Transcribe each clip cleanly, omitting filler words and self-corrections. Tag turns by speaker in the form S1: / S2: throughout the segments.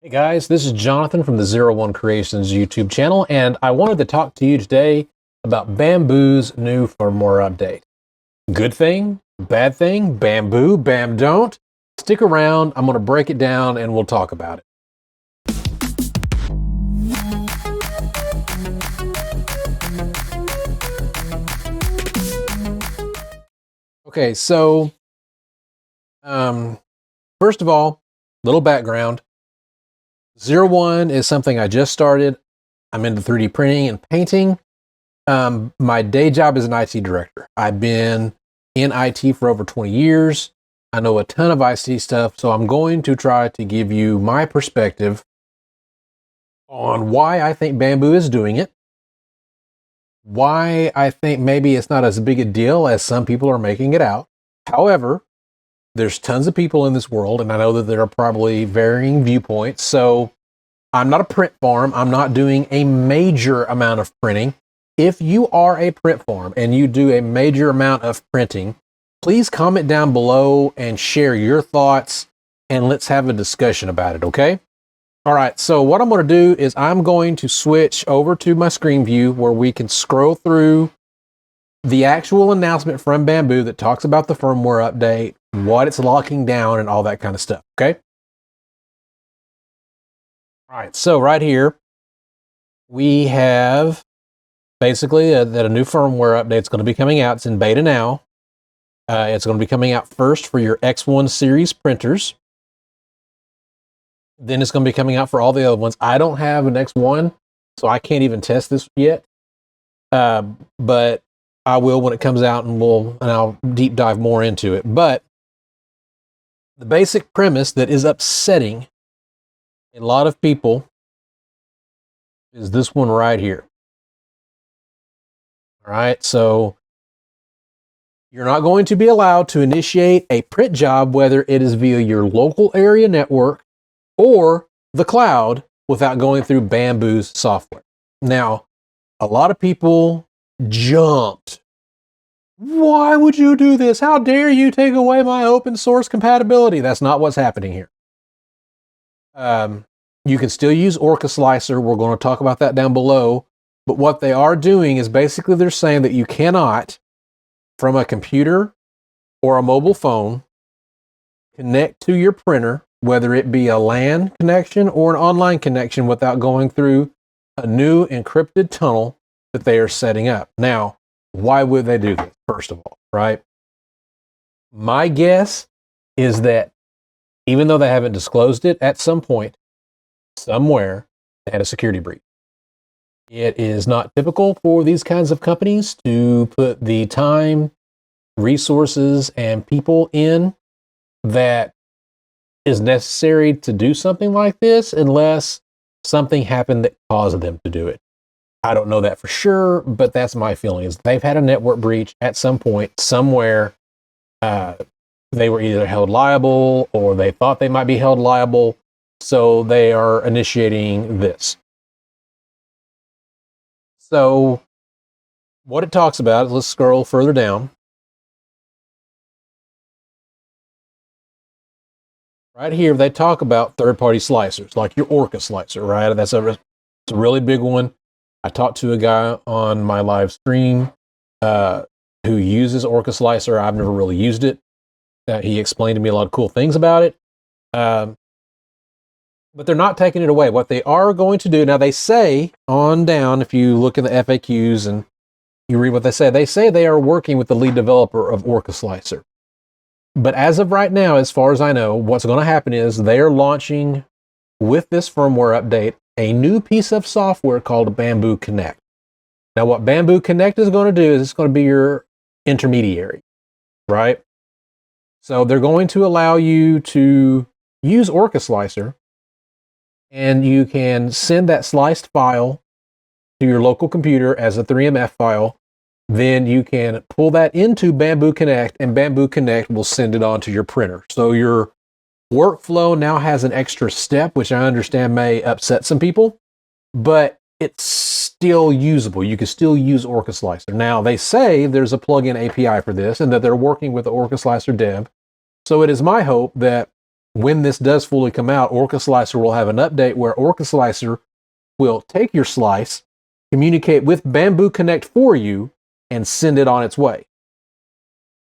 S1: Hey guys, this is Jonathan from the Zero One Creations YouTube channel, and I wanted to talk to you today about Bambu's new firmware update. Good thing, bad thing, Bambu, Bamdont. Stick around, I'm going to break it down and we'll talk about it. Okay, so first of all, little background. Zero One is something I just started. I'm into 3D printing and painting. My day job is an IT director. I've been in IT for over 20 years. I know a ton of IT stuff, so I'm going to try to give you my perspective on why I think Bambu is doing it, why I think maybe it's not as big a deal as some people are making it out. However, there's tons of people in this world, and I know that there are probably varying viewpoints. So I'm not a print farm. I'm not doing a major amount of printing. If you are a print farm and you do a major amount of printing, please comment down below and share your thoughts, and let's have a discussion about it, okay? All right, so what I'm going to do is I'm going to switch over to my screen view where we can scroll through the actual announcement from Bambu that talks about the firmware update, what it's locking down, and all that kind of stuff, okay? All right, so right here, we have basically that a new firmware update is going to be coming out. It's in beta now. It's going to be coming out first for your X1 series printers. Then it's going to be coming out for all the other ones. I don't have an X1, so I can't even test this yet. But I will when it comes out, and I'll deep dive more into it. But the basic premise that is upsetting a lot of people is this one right here. All right, so you're not going to be allowed to initiate a print job, whether it is via your local area network or the cloud, without going through Bambu's software. Now, a lot of people jumped. Why would you do this? How dare you take away my open source compatibility? That's not what's happening here. You can still use Orca Slicer. We're going to talk about that down below. But what they are doing is basically they're saying that you cannot, from a computer or a mobile phone, connect to your printer, whether it be a LAN connection or an online connection, without going through a new encrypted tunnel that they are setting up. Now, why would they do this, first of all, right? My guess is that even though they haven't disclosed it, at some point, somewhere, they had a security breach. It is not typical for these kinds of companies to put the time, resources, and people in that is necessary to do something like this unless something happened that caused them to do it. I don't know that for sure, but that's my feeling, is they've had a network breach at some point, somewhere. They were either held liable or they thought they might be held liable, so they are initiating this. So what it talks about, let's scroll further down. Right here, they talk about third-party slicers, like your Orca slicer, right? It's a really big one. I talked to a guy on my live stream who uses Orca Slicer. I've never really used it. He explained to me a lot of cool things about it. But they're not taking it away. What they are going to do, now they say on down, if you look in the FAQs and you read what they say they are working with the lead developer of Orca Slicer. But as of right now, as far as I know, what's going to happen is they are launching, with this firmware update, a new piece of software called Bambu Connect. Now, what Bambu Connect is going to do is it's going to be your intermediary, right? So they're going to allow you to use Orca Slicer, and you can send that sliced file to your local computer as a 3MF file. Then you can pull that into Bambu Connect, and Bambu Connect will send it on to your printer. So your workflow now has an extra step, which I understand may upset some people, but it's still usable. You can still use Orca Slicer. Now, they say there's a plugin API for this and that they're working with the Orca Slicer dev. So it is my hope that when this does fully come out, Orca Slicer will have an update where Orca Slicer will take your slice, communicate with Bambu Connect for you, and send it on its way.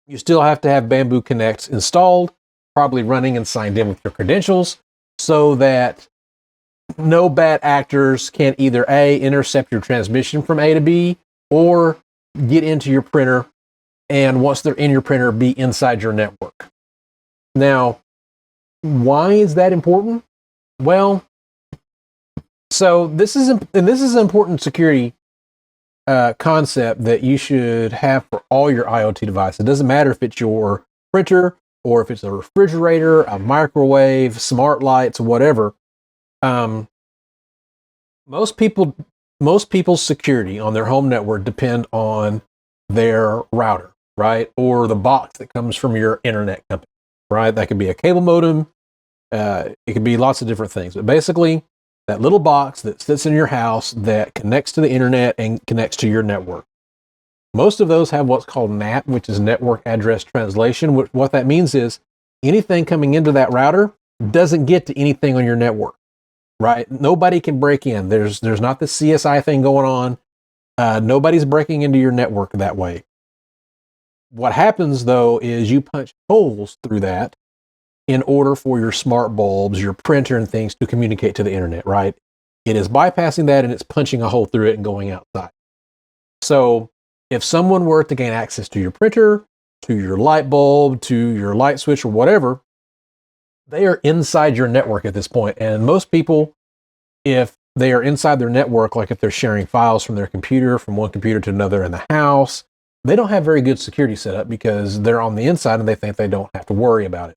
S1: You still have to have Bambu Connect installed, probably running and signed in with your credentials, so that no bad actors can either A, intercept your transmission from A to B, or get into your printer, and once they're in your printer, be inside your network. Now, why is that important? Well, so this is an important security concept that you should have for all your IoT devices. It doesn't matter if it's your printer or if it's a refrigerator, a microwave, smart lights, whatever. Most people's security on their home network depend on their router, right? Or the box that comes from your internet company, right? That could be a cable modem. It could be lots of different things. But basically, that little box that sits in your house that connects to the internet and connects to your network. Most of those have what's called NAT, which is Network Address Translation. What that means is anything coming into that router doesn't get to anything on your network, right? Nobody can break in. There's not this CSI thing going on. Nobody's breaking into your network that way. What happens, though, is you punch holes through that in order for your smart bulbs, your printer, and things to communicate to the internet, right? It is bypassing that, and it's punching a hole through it and going outside. So if someone were to gain access to your printer, to your light bulb, to your light switch, or whatever, they are inside your network at this point. And most people, if they are inside their network, like if they're sharing files from their computer, from one computer to another in the house, they don't have very good security setup because they're on the inside and they think they don't have to worry about it.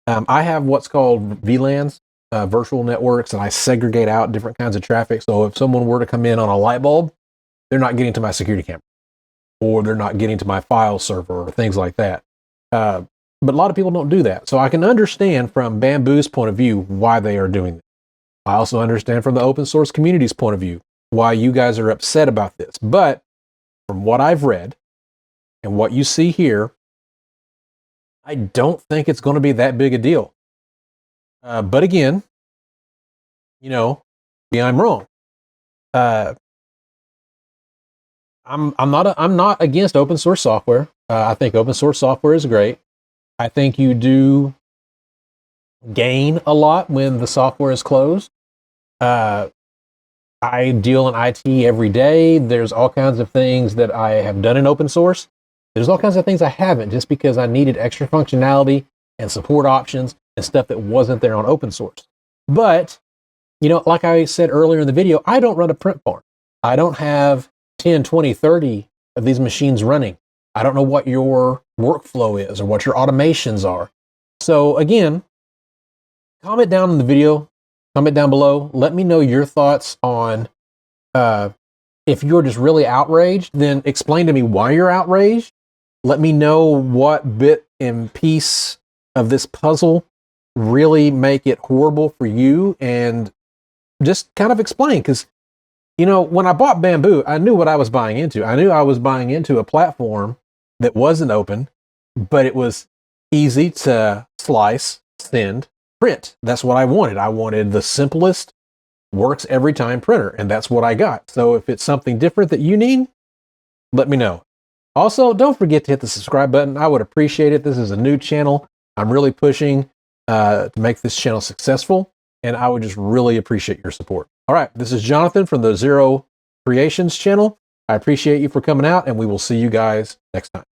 S1: I have what's called VLANs, virtual networks, and I segregate out different kinds of traffic. So if someone were to come in on a light bulb, they're not getting to my security camera, or they're not getting to my file server, or things like that. But a lot of people don't do that. So I can understand from Bambu's point of view why they are doing this. I also understand from the open source community's point of view why you guys are upset about this. But from what I've read and what you see here, I don't think it's going to be that big a deal. But again, maybe I'm wrong. I'm not against open source software. I think open source software is great. I think you do gain a lot when the software is closed. I deal in IT every day. There's all kinds of things that I have done in open source. There's all kinds of things I haven't, just because I needed extra functionality and support options and stuff that wasn't there on open source. But, like I said earlier in the video, I don't run a print farm. I don't have 10, 20, 30 of these machines running. I don't know what your workflow is or what your automations are. So again, comment down in the video, comment down below. Let me know your thoughts on if you're just really outraged, then explain to me why you're outraged. Let me know what bit and piece of this puzzle really make it horrible for you, and just kind of explain. Because, when I bought Bambu, I knew what I was buying into. I knew I was buying into a platform that wasn't open, but it was easy to slice, send, print. That's what I wanted. I wanted the simplest, works every time printer, and that's what I got. So if it's something different that you need, let me know. Also, don't forget to hit the subscribe button. I would appreciate it. This is a new channel. I'm really pushing to make this channel successful, and I would just really appreciate your support. All right, this is Jonathan from the Zero Creations channel. I appreciate you for coming out, and we will see you guys next time.